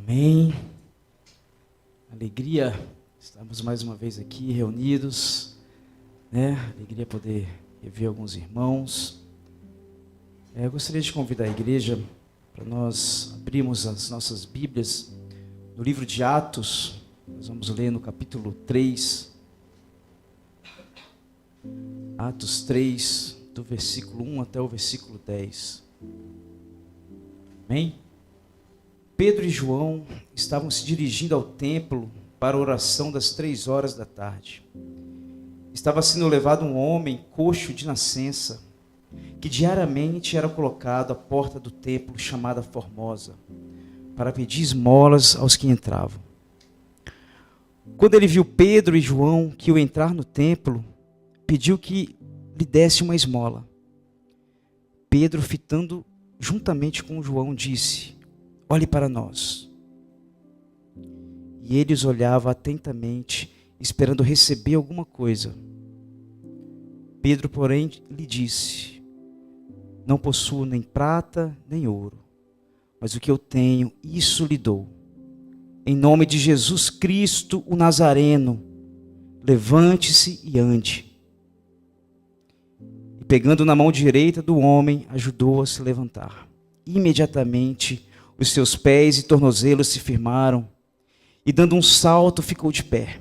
Amém. Alegria, estamos mais uma vez aqui reunidos, né? Alegria poder rever alguns irmãos. Eu gostaria de convidar a igreja para nós abrirmos as nossas Bíblias no livro de Atos. Nós vamos ler no capítulo 3. Atos 3, do versículo 1 até o versículo 10. Amém? Pedro e João estavam se dirigindo ao templo para a oração das 3 horas da tarde. Estava sendo levado um homem coxo de nascença, que diariamente era colocado à porta do templo chamada Formosa, para pedir esmolas aos que entravam. Quando ele viu Pedro e João que iam entrar no templo, pediu que lhe desse uma esmola. Pedro, fitando juntamente com João, disse: olhe para nós. E ele os olhava atentamente, esperando receber alguma coisa. Pedro, porém, lhe disse: não possuo nem prata, nem ouro, mas o que eu tenho, isso lhe dou. Em nome de Jesus Cristo, o Nazareno, levante-se e ande. E pegando na mão direita do homem, ajudou-o a se levantar. Imediatamente, os seus pés e tornozelos se firmaram, e dando um salto, ficou de pé.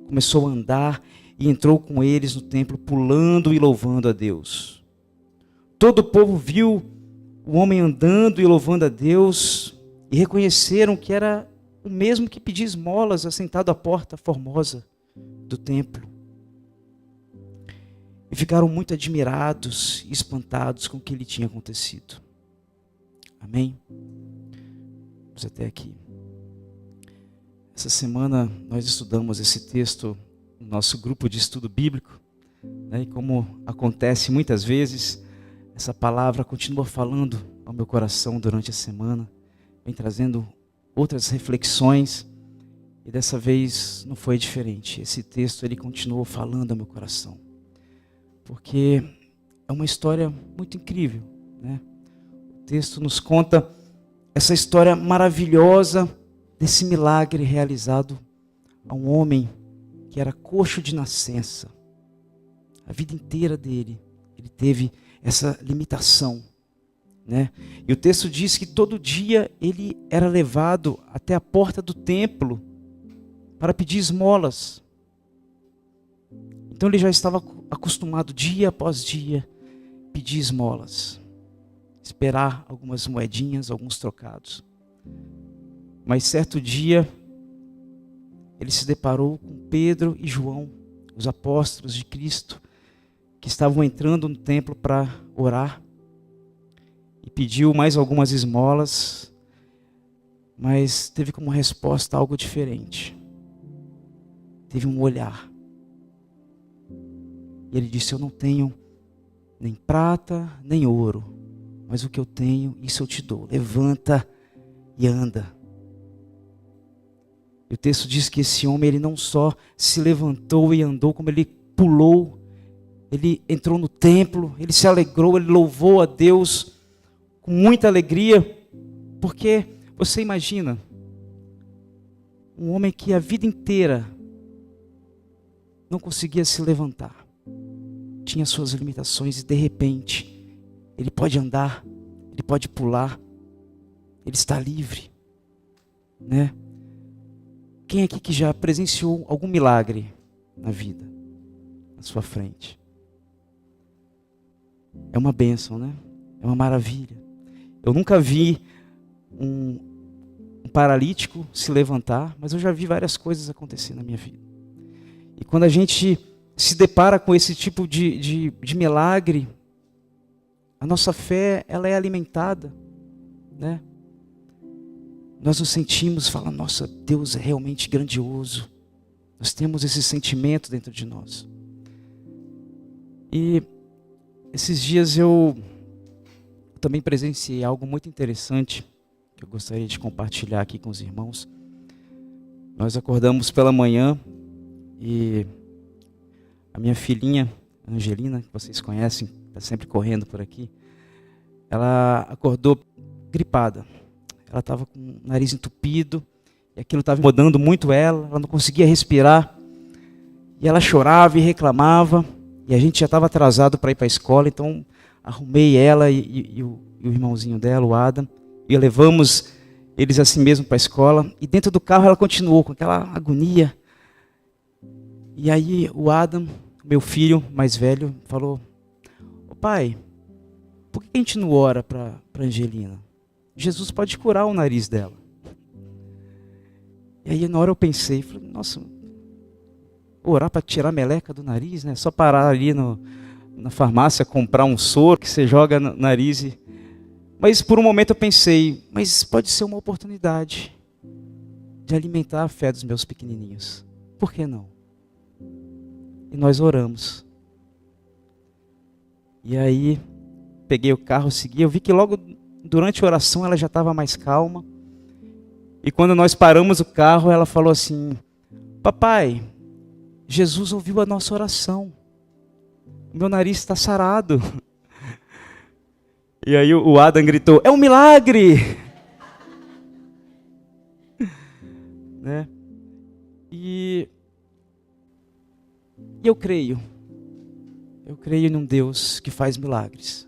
Começou a andar e entrou com eles no templo, pulando e louvando a Deus. Todo o povo viu o homem andando e louvando a Deus, e reconheceram que era o mesmo que pedia esmolas, assentado à porta formosa do templo. E ficaram muito admirados e espantados com o que lhe tinha acontecido. Amém? Vamos até aqui. Essa semana nós estudamos esse texto no nosso grupo de estudo bíblico, né? E como acontece muitas vezes, essa palavra continua falando ao meu coração durante a semana, vem trazendo outras reflexões, e dessa vez não foi diferente. Esse texto ele continuou falando ao meu coração, porque é uma história muito incrível, né? O texto nos conta essa história maravilhosa desse milagre realizado a um homem que era coxo de nascença. A vida inteira dele, ele teve essa limitação, né? E o texto diz que todo dia ele era levado até a porta do templo para pedir esmolas. Então ele já estava acostumado dia após dia pedir esmolas, esperar algumas moedinhas, alguns trocados. Mas certo dia ele se deparou com Pedro e João, os apóstolos de Cristo, que estavam entrando no templo para orar, e pediu mais algumas esmolas, mas teve como resposta algo diferente. Teve um olhar. E ele disse: eu não tenho nem prata, nem ouro, mas o que eu tenho, isso eu te dou. Levanta e anda. E o texto diz que esse homem, ele não só se levantou e andou, como ele pulou, ele entrou no templo, ele se alegrou, ele louvou a Deus com muita alegria, porque você imagina, um homem que a vida inteira não conseguia se levantar, tinha suas limitações, e de repente ele pode andar, ele pode pular, ele está livre, né? Quem aqui que já presenciou algum milagre na vida, na sua frente? É uma bênção, né? É uma maravilha. Eu nunca vi um paralítico se levantar, mas eu já vi várias coisas acontecer na minha vida. E quando a gente se depara com esse tipo de milagre, a nossa fé, ela é alimentada, né? Nós nos sentimos, falando: nossa, Deus é realmente grandioso. Nós temos esse sentimento dentro de nós. E esses dias eu também presenciei algo muito interessante, que eu gostaria de compartilhar aqui com os irmãos. Nós acordamos pela manhã e a minha filhinha, Angelina, que vocês conhecem, está sempre correndo por aqui, ela acordou gripada. ela estava com o nariz entupido, e aquilo estava incomodando muito ela não conseguia respirar, e ela chorava e reclamava, e a gente já estava atrasado para ir para a escola, então arrumei ela e o irmãozinho dela, o Adam, e levamos eles assim mesmo para a escola, e dentro do carro ela continuou com aquela agonia. E aí o Adam, meu filho mais velho, falou: "Ô pai, por que a gente não ora para Angelina? Jesus pode curar o nariz dela." E aí na hora eu pensei, falei: "Nossa, orar para tirar a meleca do nariz, né? Só parar ali na farmácia, comprar um soro que você joga no nariz." Mas por um momento eu pensei, mas pode ser uma oportunidade de alimentar a fé dos meus pequenininhos. Por que não? E nós oramos. E aí peguei o carro, segui. Eu vi que logo durante a oração ela já estava mais calma. E quando nós paramos o carro, ela falou assim: "Papai, Jesus ouviu a nossa oração. O meu nariz está sarado." E aí o Adam gritou: "É um milagre!" Né? E eu creio num Deus que faz milagres.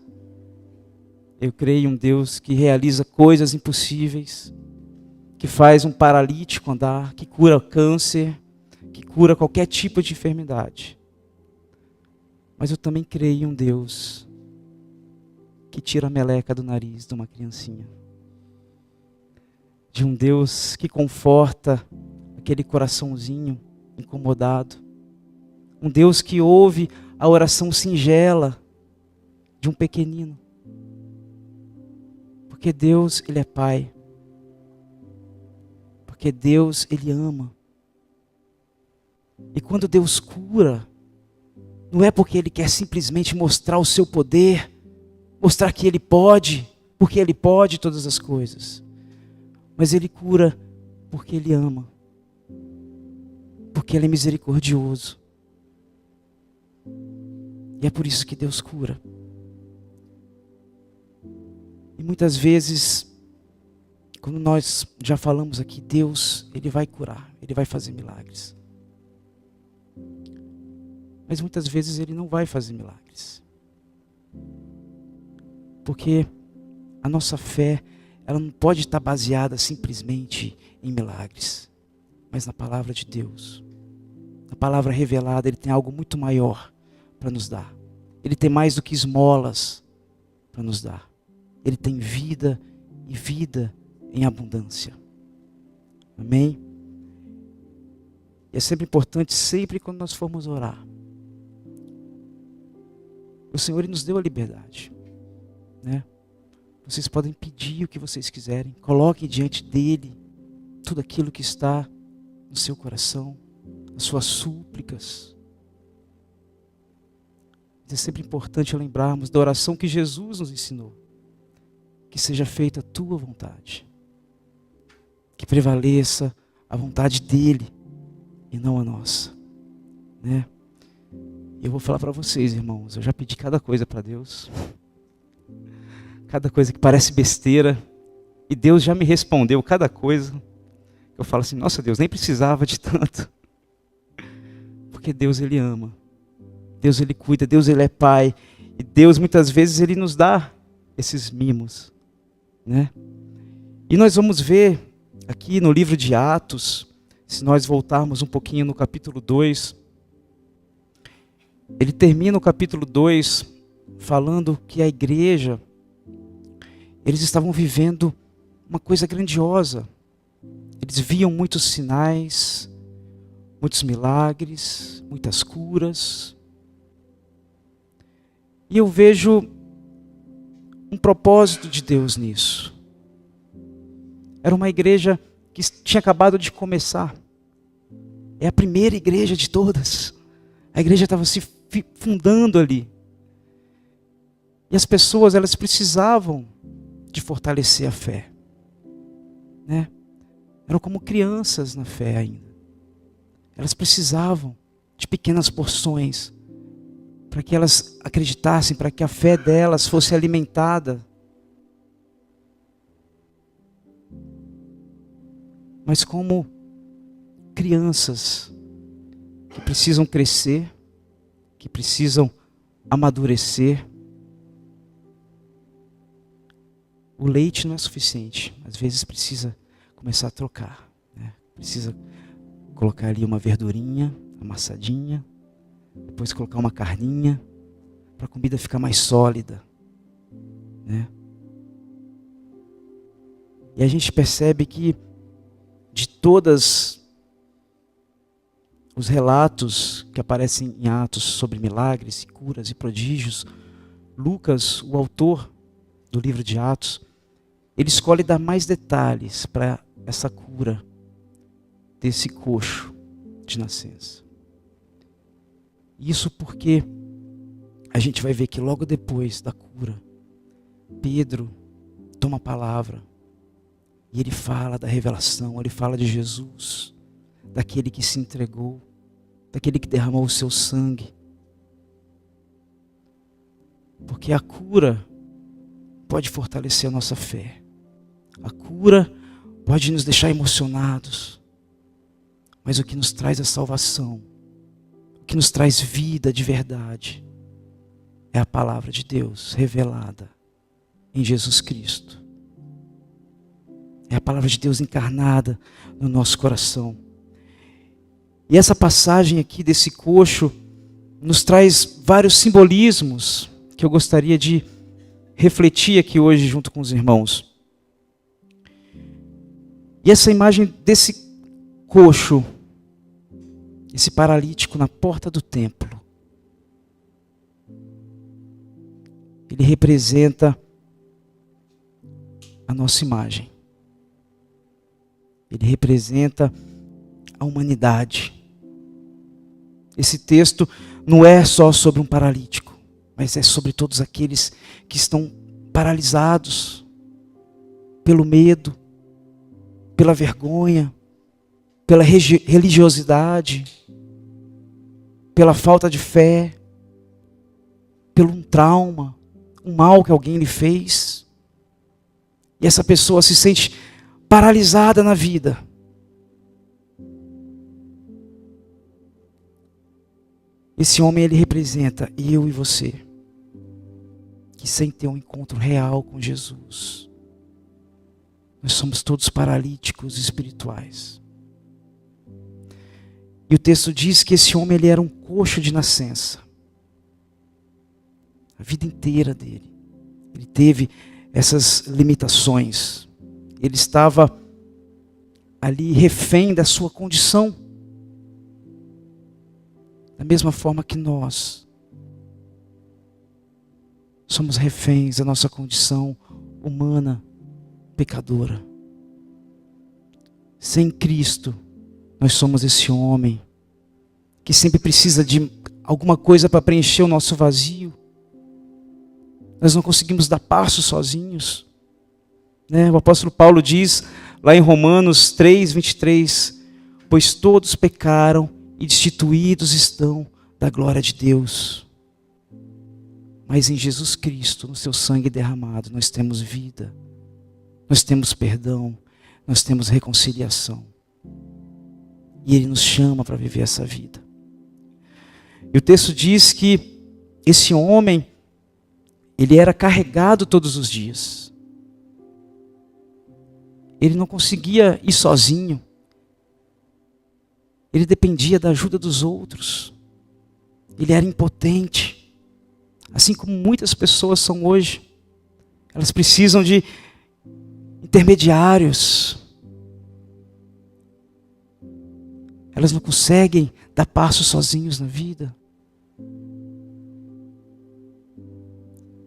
Eu creio em um Deus que realiza coisas impossíveis, que faz um paralítico andar, que cura câncer, que cura qualquer tipo de enfermidade. Mas eu também creio em um Deus que tira a meleca do nariz de uma criancinha. De um Deus que conforta aquele coraçãozinho incomodado. Um Deus que ouve a oração singela de um pequenino. Porque Deus, Ele é Pai. Porque Deus, Ele ama. E quando Deus cura, não é porque Ele quer simplesmente mostrar o seu poder, mostrar que Ele pode, porque Ele pode todas as coisas. Mas Ele cura porque Ele ama. Porque Ele é misericordioso. E é por isso que Deus cura. E muitas vezes, quando nós já falamos aqui, Deus, Ele vai curar, Ele vai fazer milagres. Mas muitas vezes Ele não vai fazer milagres. Porque a nossa fé, ela não pode estar baseada simplesmente em milagres, mas na palavra de Deus. Na palavra revelada, Ele tem algo muito maior para nos dar. Ele tem mais do que esmolas para nos dar. Ele tem vida e vida em abundância. Amém? E é sempre importante, sempre quando nós formos orar, o Senhor Ele nos deu a liberdade, né? Vocês podem pedir o que vocês quiserem. Coloquem diante dEle tudo aquilo que está no seu coração, as suas súplicas. Mas é sempre importante lembrarmos da oração que Jesus nos ensinou. Que seja feita a tua vontade. Que prevaleça a vontade dEle e não a nossa, né? E eu vou falar para vocês, irmãos, eu já pedi cada coisa para Deus. Cada coisa que parece besteira. E Deus já me respondeu cada coisa. Eu falo assim, nossa Deus, nem precisava de tanto. Porque Deus, Ele ama. Deus, Ele cuida. Deus, Ele é Pai. E Deus, muitas vezes, Ele nos dá esses mimos, né? E nós vamos ver aqui no livro de Atos, se nós voltarmos um pouquinho no capítulo 2, ele termina o capítulo 2 falando que a igreja, eles estavam vivendo uma coisa grandiosa. Eles viam muitos sinais, muitos milagres, muitas curas. E eu vejo um propósito de Deus nisso. Era uma igreja que tinha acabado de começar. É a primeira igreja de todas. A igreja estava se fundando ali. E as pessoas, elas precisavam de fortalecer a fé, né? Eram como crianças na fé ainda. Elas precisavam de pequenas porções para que elas acreditassem, para que a fé delas fosse alimentada. mas como crianças que precisam crescer, que precisam amadurecer. O leite não é suficiente, às vezes precisa começar a trocar, né? Precisa colocar ali uma verdurinha amassadinha, depois colocar uma carninha, para a comida ficar mais sólida, né? E a gente percebe que de todas os relatos que aparecem em Atos sobre milagres, curas e prodígios, Lucas, o autor do livro de Atos, ele escolhe dar mais detalhes para essa cura desse coxo de nascença. Isso porque a gente vai ver que logo depois da cura, Pedro toma a palavra e ele fala da revelação, ele fala de Jesus, daquele que se entregou, daquele que derramou o seu sangue. Porque a cura pode fortalecer a nossa fé. A cura pode nos deixar emocionados. Mas o que nos traz a salvação, o que nos traz vida de verdade, é a palavra de Deus revelada em Jesus Cristo. É a palavra de Deus encarnada no nosso coração. E essa passagem aqui desse coxo nos traz vários simbolismos que eu gostaria de refletir aqui hoje junto com os irmãos. E essa imagem desse coxo, esse paralítico na porta do templo, ele representa a nossa imagem. Ele representa a humanidade. Esse texto não é só sobre um paralítico, mas é sobre todos aqueles que estão paralisados pelo medo, pela vergonha, pela religiosidade, pela falta de fé, pelo um trauma, um mal que alguém lhe fez. E essa pessoa se sente paralisada na vida. Esse homem, ele representa eu e você, que sem ter um encontro real com Jesus, nós somos todos paralíticos espirituais. E o texto diz que esse homem, ele era um coxo de nascença. A vida inteira dele, ele teve essas limitações. Ele estava ali refém da sua condição. Da mesma forma que nós somos reféns da nossa condição humana, pecadora. Sem Cristo, nós somos esse homem que sempre precisa de alguma coisa para preencher o nosso vazio. Nós não conseguimos dar passo sozinhos. O apóstolo Paulo diz lá em Romanos 3:23, pois todos pecaram e destituídos estão da glória de Deus. Mas em Jesus Cristo, no seu sangue derramado, nós temos vida, nós temos perdão, nós temos reconciliação. E Ele nos chama para viver essa vida. E o texto diz que esse homem, ele era carregado todos os dias. Ele não conseguia ir sozinho. Ele dependia da ajuda dos outros. Ele era impotente. Assim como muitas pessoas são hoje. Elas precisam de intermediários. Elas não conseguem dar passos sozinhos na vida.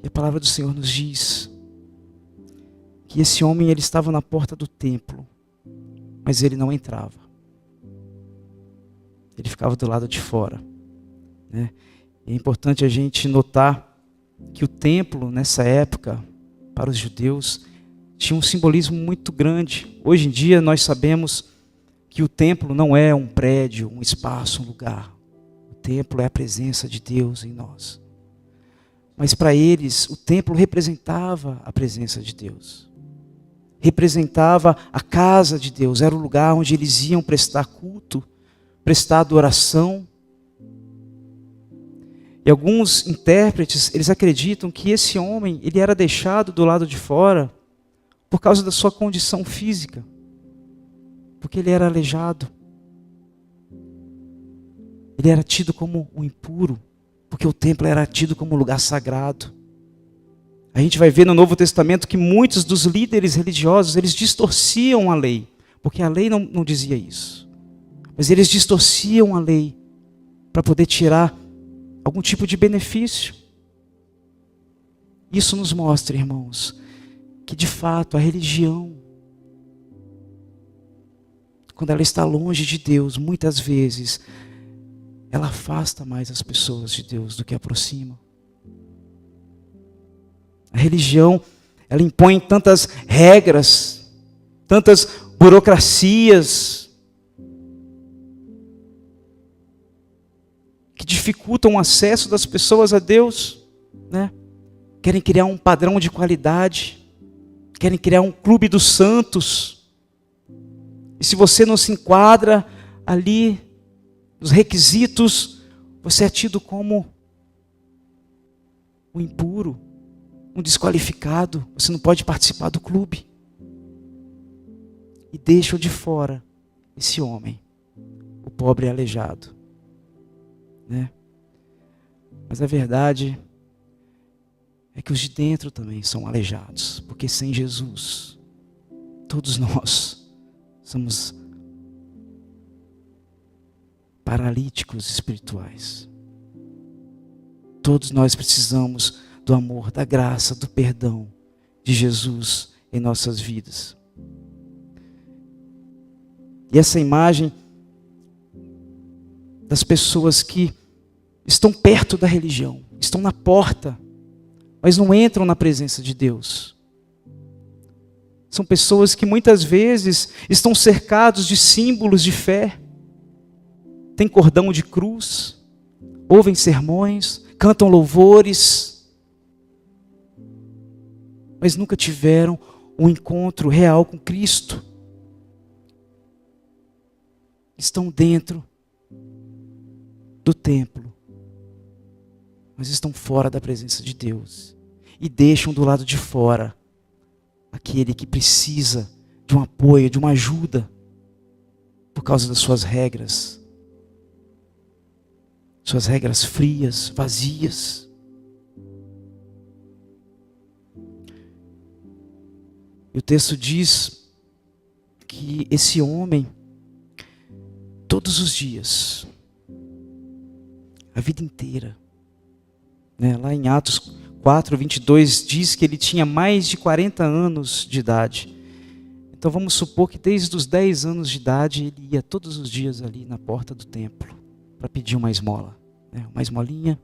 E a palavra do Senhor nos diz que esse homem, ele estava na porta do templo, mas ele não entrava. Ele ficava do lado de fora. É importante a gente notar que o templo, nessa época, para os judeus, tinha um simbolismo muito grande. Hoje em dia nós sabemos que o templo não é um prédio, um espaço, um lugar. O templo é a presença de Deus em nós. Mas para eles, o templo representava a presença de Deus. representava a casa de Deus, era o lugar onde eles iam prestar culto, prestar adoração. E alguns intérpretes, eles acreditam que esse homem, ele era deixado do lado de fora por causa da sua condição física, porque ele era aleijado. Ele era tido como o impuro, porque o templo era tido como um lugar sagrado. A gente vai ver no Novo Testamento que muitos dos líderes religiosos, eles distorciam a lei, porque a lei não dizia isso. Mas eles distorciam a lei para poder tirar algum tipo de benefício. Isso nos mostra, irmãos, que de fato a religião, quando ela está longe de Deus, muitas vezes, ela afasta mais as pessoas de Deus do que aproxima. A religião, ela impõe tantas regras, tantas burocracias, que dificultam o acesso das pessoas a Deus, né? Querem criar um padrão de qualidade, querem criar um clube dos santos. E se você não se enquadra ali nos requisitos, você é tido como um impuro, um desqualificado, você não pode participar do clube. E deixam de fora esse homem, o pobre aleijado, né? Mas a verdade é que os de dentro também são aleijados, porque sem Jesus, todos nós somos paralíticos espirituais. Todos nós precisamos do amor, da graça, do perdão de Jesus em nossas vidas. E essa imagem das pessoas que estão perto da religião, estão na porta, mas não entram na presença de Deus. São pessoas que muitas vezes estão cercados de símbolos de fé, têm cordão de cruz, ouvem sermões, cantam louvores, mas nunca tiveram um encontro real com Cristo. Estão dentro do templo, mas estão fora da presença de Deus. E deixam do lado de fora aquele que precisa de um apoio, de uma ajuda, por causa das suas regras frias, vazias. E o texto diz que esse homem, todos os dias, a vida inteira, né? Lá em Atos 4:22 diz que ele tinha mais de 40 anos de idade. Então vamos supor que desde os 10 anos de idade ele ia todos os dias ali na porta do templo para pedir uma esmola, né? Uma esmolinha.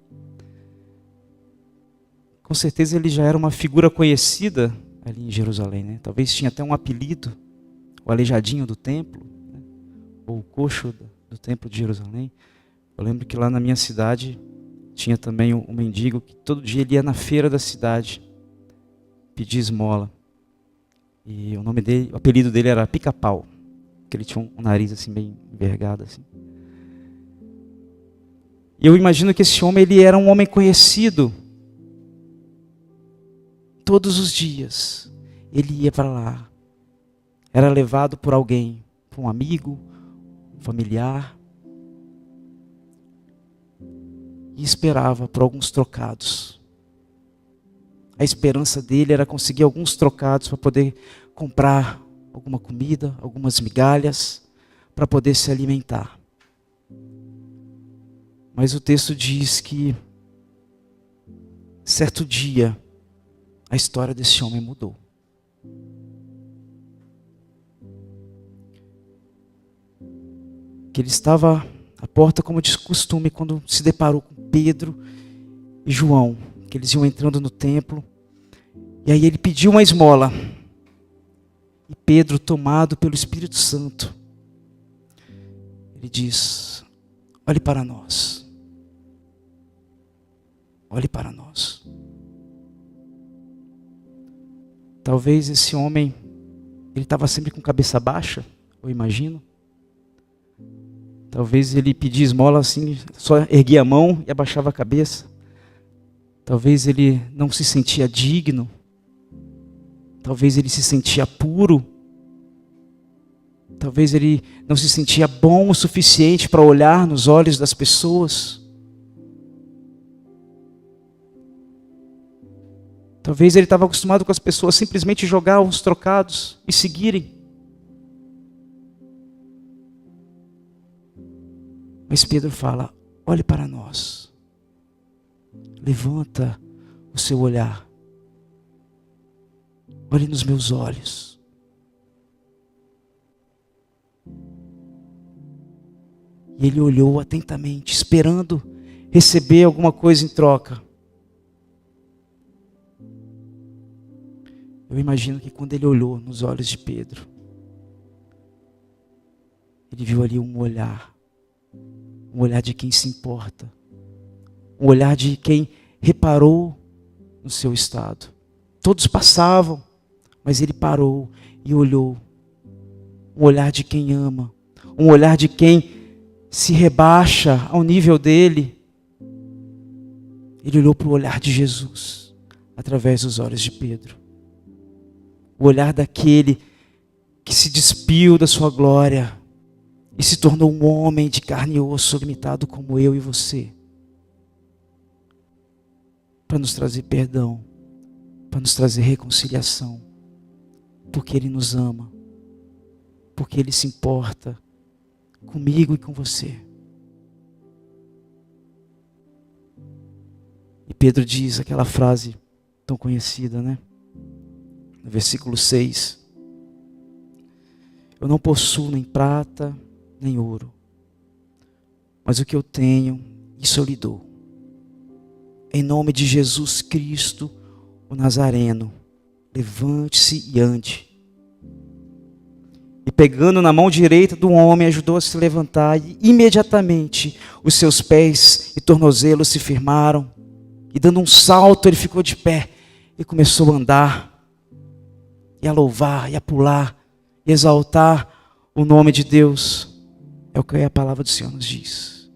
Com certeza ele já era uma figura conhecida ali em Jerusalém, né? Talvez tinha até um apelido, o aleijadinho do templo, né? Ou o coxo do templo de Jerusalém. Eu lembro que lá na minha cidade tinha também um mendigo que todo dia ele ia na feira da cidade pedir esmola. E o nome dele, o apelido dele era Pica-Pau, porque ele tinha um nariz assim bem envergado assim. E eu imagino que esse homem ele era um homem conhecido. Todos os dias ele ia para lá. Era levado por alguém, por um amigo, um familiar. E esperava por alguns trocados. A esperança dele era conseguir alguns trocados para poder comprar alguma comida, algumas migalhas, para poder se alimentar. Mas o texto diz que certo dia a história desse homem mudou. Que ele estava à porta como de costume quando se deparou com Pedro e João, que eles iam entrando no templo. E aí ele pediu uma esmola. E Pedro, tomado pelo Espírito Santo, ele diz: olhe para nós. Olhe para nós. Talvez esse homem Ele estava sempre com cabeça baixa, eu imagino. Talvez ele pedia esmola assim, só erguia a mão e abaixava a cabeça. Talvez ele não se sentia digno. Talvez ele se sentia puro. Talvez ele não se sentia bom o suficiente para olhar nos olhos das pessoas. Talvez ele estava acostumado com as pessoas simplesmente jogar os trocados e seguirem. Mas Pedro fala: olhe para nós. Levanta o seu olhar. Olhe nos meus olhos. E ele olhou atentamente, esperando receber alguma coisa em troca. Eu imagino que quando ele olhou nos olhos de Pedro, ele viu ali um olhar de quem se importa, um olhar de quem reparou no seu estado. Todos passavam, mas ele parou e olhou. Um olhar de quem ama, um olhar de quem se rebaixa ao nível dele. Ele olhou para o olhar de Jesus, através dos olhos de Pedro. O olhar daquele que se despiu da sua glória e se tornou um homem de carne e osso, limitado como eu e você, para nos trazer perdão, para nos trazer reconciliação, porque Ele nos ama, porque Ele se importa comigo e com você. E Pedro diz aquela frase tão conhecida, né? No versículo 6. Eu não possuo nem prata, nem ouro, mas o que eu tenho, isso eu lhe dou. Em nome de Jesus Cristo, o Nazareno, levante-se e ande. E pegando na mão direita do homem, ajudou a se levantar, e imediatamente os seus pés e tornozelos se firmaram, e dando um salto, ele ficou de pé, e começou a andar, e a louvar, e a pular, e exaltar o nome de Deus. É o que a palavra do Senhor nos diz.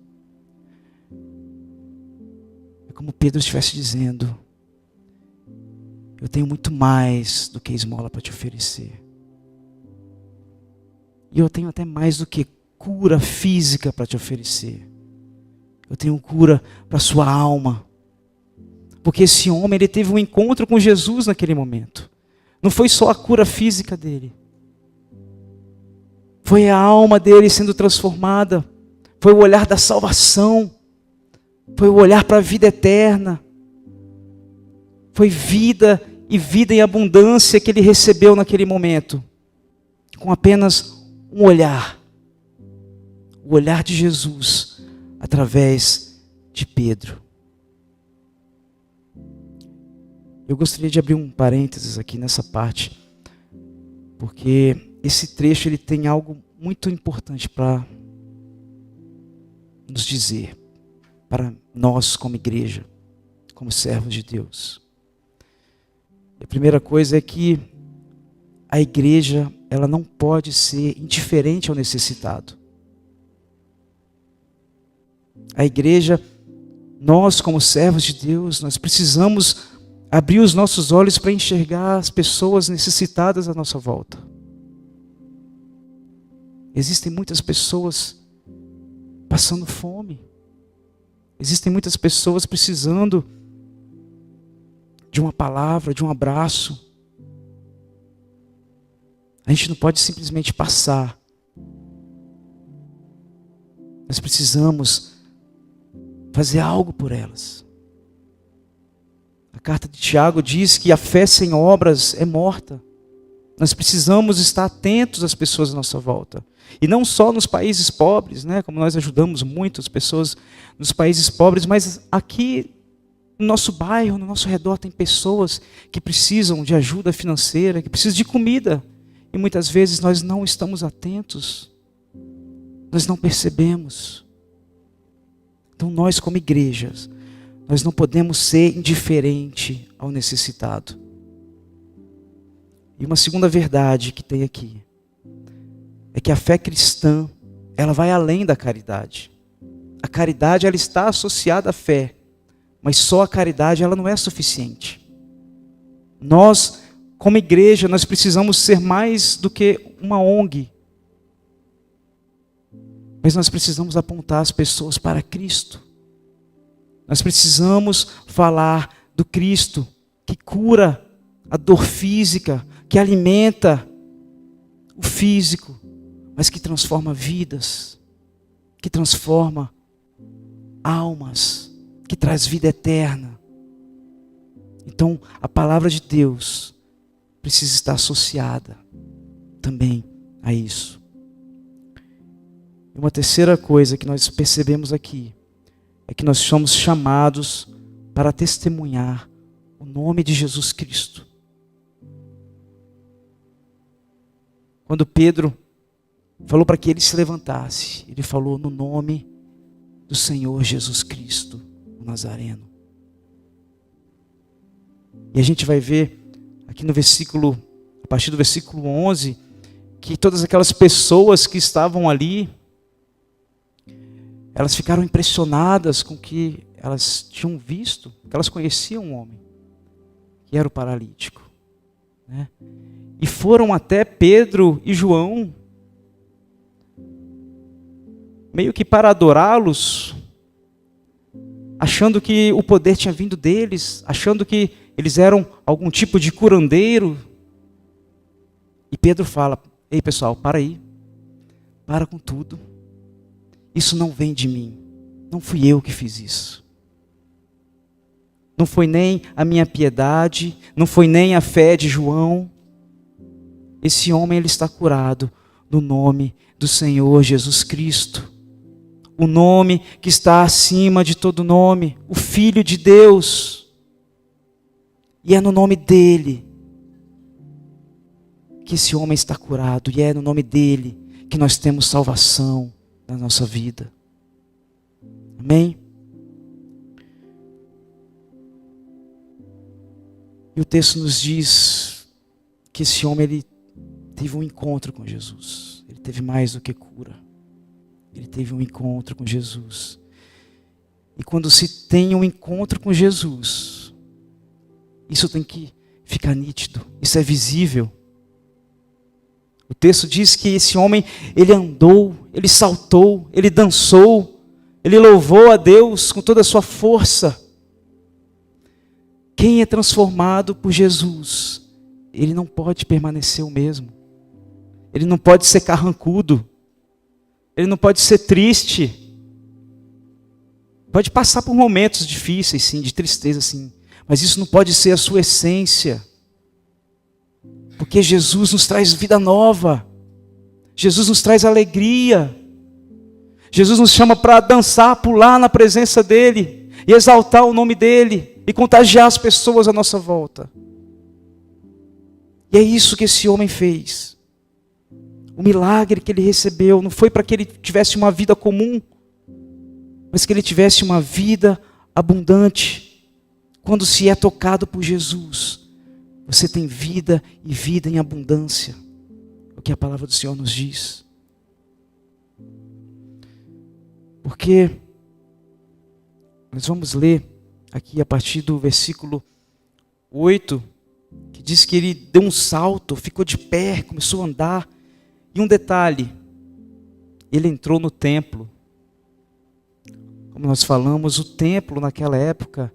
É como Pedro estivesse dizendo: eu tenho muito mais do que esmola para te oferecer. E eu tenho até mais do que cura física para te oferecer. Eu tenho cura para a sua alma. Porque esse homem, ele teve um encontro com Jesus naquele momento. Não foi só a cura física dele. Foi a alma dele sendo transformada. Foi o olhar da salvação. Foi o olhar para a vida eterna. Foi vida e vida em abundância que ele recebeu naquele momento. Com apenas um olhar. O olhar de Jesus através de Pedro. Eu gostaria de abrir um parênteses aqui nessa parte, porque esse trecho ele tem algo muito importante para nos dizer, para nós como igreja, como servos de Deus. A primeira coisa é que a igreja, ela não pode ser indiferente ao necessitado. A igreja, nós como servos de Deus, nós precisamos abrir os nossos olhos para enxergar as pessoas necessitadas à nossa volta. Existem muitas pessoas passando fome. Existem muitas pessoas precisando de uma palavra, de um abraço. A gente não pode simplesmente passar. Nós precisamos fazer algo por elas. A carta de Tiago diz que a fé sem obras é morta. Nós precisamos estar atentos às pessoas à nossa volta. E não só nos países pobres, né, como nós ajudamos muito as pessoas nos países pobres, mas aqui no nosso bairro, no nosso redor, tem pessoas que precisam de ajuda financeira, que precisam de comida. E muitas vezes nós não estamos atentos, nós não percebemos. Então nós como igrejas, nós não podemos ser indiferentes ao necessitado. E uma segunda verdade que tem aqui é que a fé cristã, ela vai além da caridade. A caridade, ela está associada à fé, mas só a caridade, ela não é suficiente. Nós, como igreja, nós precisamos ser mais do que uma ONG. Mas nós precisamos apontar as pessoas para Cristo. Nós precisamos falar do Cristo que cura a dor física, que alimenta o físico, mas que transforma vidas, que transforma almas, que traz vida eterna. Então, a palavra de Deus precisa estar associada também a isso. E uma terceira coisa que nós percebemos aqui é que nós somos chamados para testemunhar o nome de Jesus Cristo. Quando Pedro falou para que ele se levantasse, ele falou no nome do Senhor Jesus Cristo, o Nazareno. E a gente vai ver aqui no versículo, a partir do versículo 11, que todas aquelas pessoas que estavam ali, elas ficaram impressionadas com o que elas tinham visto, que elas conheciam um homem, que era o paralítico, né? E foram até Pedro e João, meio que para adorá-los, achando que o poder tinha vindo deles, achando que eles eram algum tipo de curandeiro. E Pedro fala: ei pessoal, para aí, para com tudo, isso não vem de mim, não fui eu que fiz isso. Não foi nem a minha piedade, não foi nem a fé de João. Esse homem, ele está curado no nome do Senhor Jesus Cristo. O nome que está acima de todo nome, o Filho de Deus. E é no nome dele que esse homem está curado. E é no nome dele que nós temos salvação na nossa vida. Amém? E o texto nos diz que esse homem, ele teve um encontro com Jesus. Ele teve mais do que cura. Ele teve um encontro com Jesus. E quando se tem um encontro com Jesus, isso tem que ficar nítido. Isso é visível. O texto diz que esse homem, ele andou, ele saltou, ele dançou, ele louvou a Deus com toda a sua força. Quem é transformado por Jesus, ele não pode permanecer o mesmo. Ele não pode ser carrancudo. Ele não pode ser triste. Pode passar por momentos difíceis, sim, de tristeza, sim. Mas isso não pode ser a sua essência. Porque Jesus nos traz vida nova. Jesus nos traz alegria. Jesus nos chama para dançar, pular na presença dEle. E exaltar o nome dEle. E contagiar as pessoas à nossa volta. E é isso que esse homem fez. O milagre que ele recebeu não foi para que ele tivesse uma vida comum, mas que ele tivesse uma vida abundante. Quando se é tocado por Jesus, você tem vida e vida em abundância. É o que a palavra do Senhor nos diz. Porque nós vamos ler aqui a partir do versículo 8, que diz que ele deu um salto, ficou de pé, começou a andar. E um detalhe, ele entrou no templo. Como nós falamos, o templo naquela época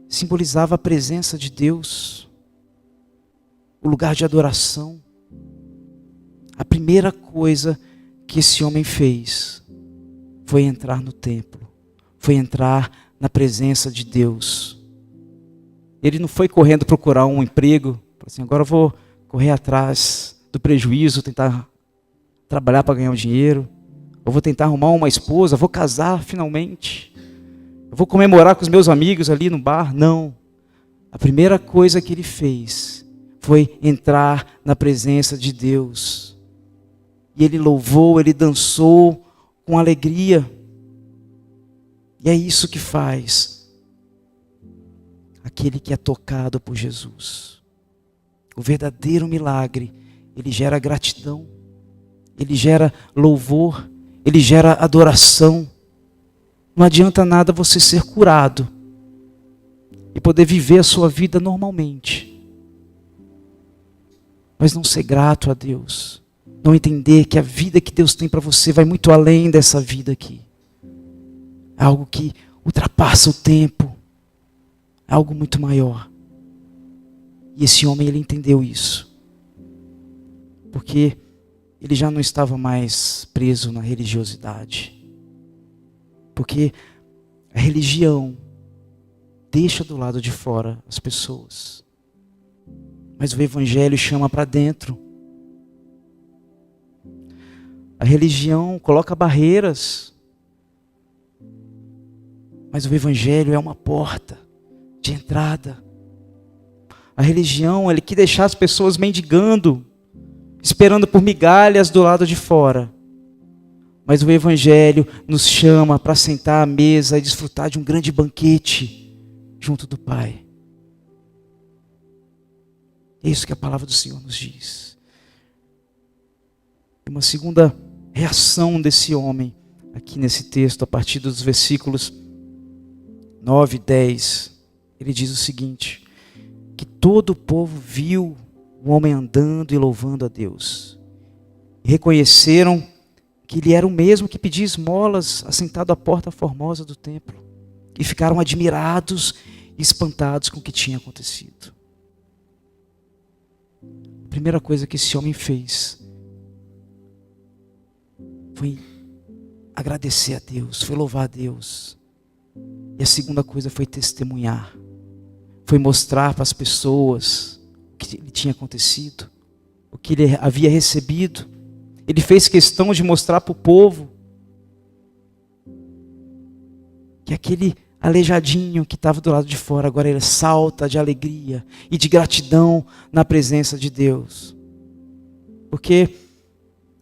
simbolizava a presença de Deus, o lugar de adoração. A primeira coisa que esse homem fez foi entrar no templo, foi entrar na presença de Deus. Ele não foi correndo procurar um emprego, assim, agora eu vou correr atrás do prejuízo, tentar trabalhar para ganhar um dinheiro, eu vou tentar arrumar uma esposa, vou casar finalmente, eu vou comemorar com os meus amigos ali no bar. Não, a primeira coisa que ele fez foi entrar na presença de Deus, e ele louvou, ele dançou com alegria. E é isso que faz aquele que é tocado por Jesus. O verdadeiro milagre, ele gera gratidão, ele gera louvor, ele gera adoração. Não adianta nada você ser curado e poder viver a sua vida normalmente, mas não ser grato a Deus, não entender que a vida que Deus tem para você vai muito além dessa vida aqui. É algo que ultrapassa o tempo, é algo muito maior. E esse homem, ele entendeu isso, porque ele já não estava mais preso na religiosidade, porque a religião deixa do lado de fora as pessoas, mas o evangelho chama para dentro. A religião coloca barreiras, mas o evangelho é uma porta de entrada. A religião, ele quer deixar as pessoas mendigando, esperando por migalhas do lado de fora. Mas o evangelho nos chama para sentar à mesa e desfrutar de um grande banquete junto do Pai. É isso que a palavra do Senhor nos diz. Uma segunda reação desse homem, aqui nesse texto, a partir dos versículos 9 e 10, ele diz o seguinte: que todo o povo viu o homem andando e louvando a Deus. E reconheceram que ele era o mesmo que pedia esmolas assentado à porta formosa do templo. E ficaram admirados e espantados com o que tinha acontecido. A primeira coisa que esse homem fez foi agradecer a Deus, foi louvar a Deus. E a segunda coisa foi testemunhar. Foi mostrar para as pessoas o que lhe tinha acontecido, o que ele havia recebido. Ele fez questão de mostrar para o povo que aquele aleijadinho que estava do lado de fora, agora ele salta de alegria e de gratidão na presença de Deus. Porque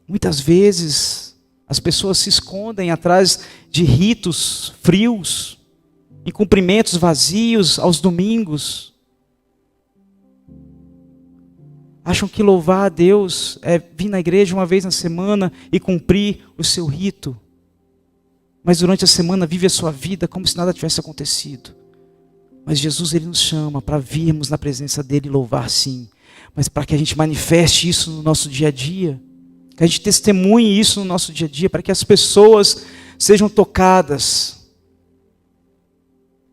muitas vezes as pessoas se escondem atrás de ritos frios, em cumprimentos vazios aos domingos. Acham que louvar a Deus é vir na igreja uma vez na semana e cumprir o seu rito. Mas durante a semana vive a sua vida como se nada tivesse acontecido. Mas Jesus, ele nos chama para virmos na presença dele e louvar sim. Mas para que a gente manifeste isso no nosso dia a dia. Que a gente testemunhe isso no nosso dia a dia. Para que as pessoas sejam tocadas.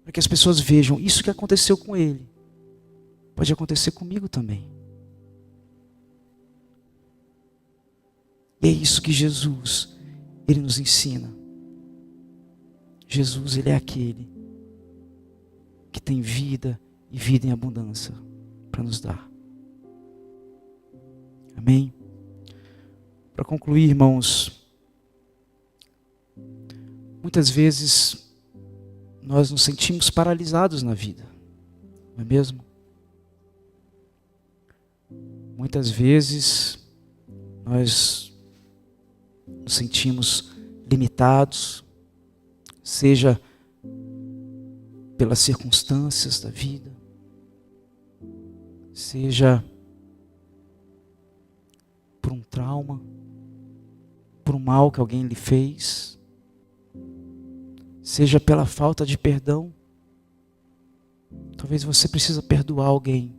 Para que as pessoas vejam isso que aconteceu com ele. Pode acontecer comigo também. E é isso que Jesus, ele nos ensina. Jesus, ele é aquele que tem vida e vida em abundância para nos dar. Amém? Para concluir, irmãos, muitas vezes nós nos sentimos paralisados na vida, não é mesmo? Muitas vezes nós nos sentimos limitados, seja pelas circunstâncias da vida, seja por um trauma, por um mal que alguém lhe fez, seja pela falta de perdão. Talvez você precise perdoar alguém.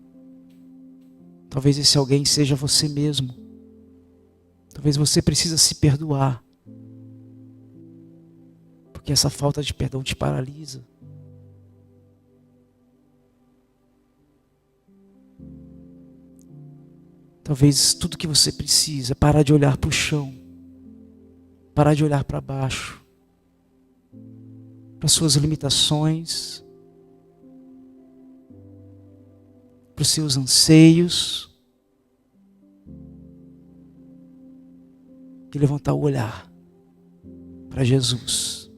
Talvez esse alguém seja você mesmo. Talvez você precise se perdoar. Porque essa falta de perdão te paralisa. Talvez tudo que você precisa é parar de olhar para o chão. Parar de olhar para baixo. Para suas limitações. Para os seus anseios. E levantar o olhar para Jesus.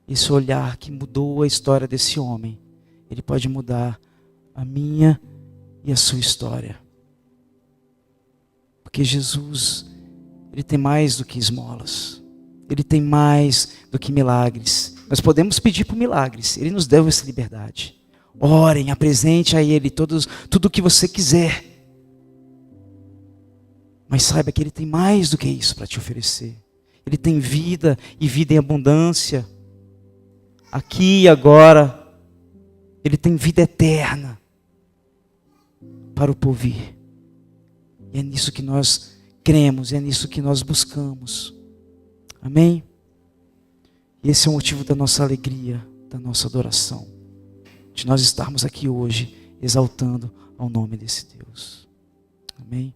Esse olhar que mudou a história desse homem, ele pode mudar a minha e a sua história. Porque Jesus, ele tem mais do que esmolas. Ele tem mais do que milagres. Nós podemos pedir por milagres. Ele nos deu essa liberdade. Orem, apresente a Ele tudo o que você quiser. Mas saiba que Ele tem mais do que isso para te oferecer. Ele tem vida e vida em abundância. Aqui e agora. Ele tem vida eterna para o porvir. E é nisso que nós cremos, é nisso que nós buscamos. Amém? E esse é o motivo da nossa alegria, da nossa adoração. De nós estarmos aqui hoje exaltando ao nome desse Deus. Amém?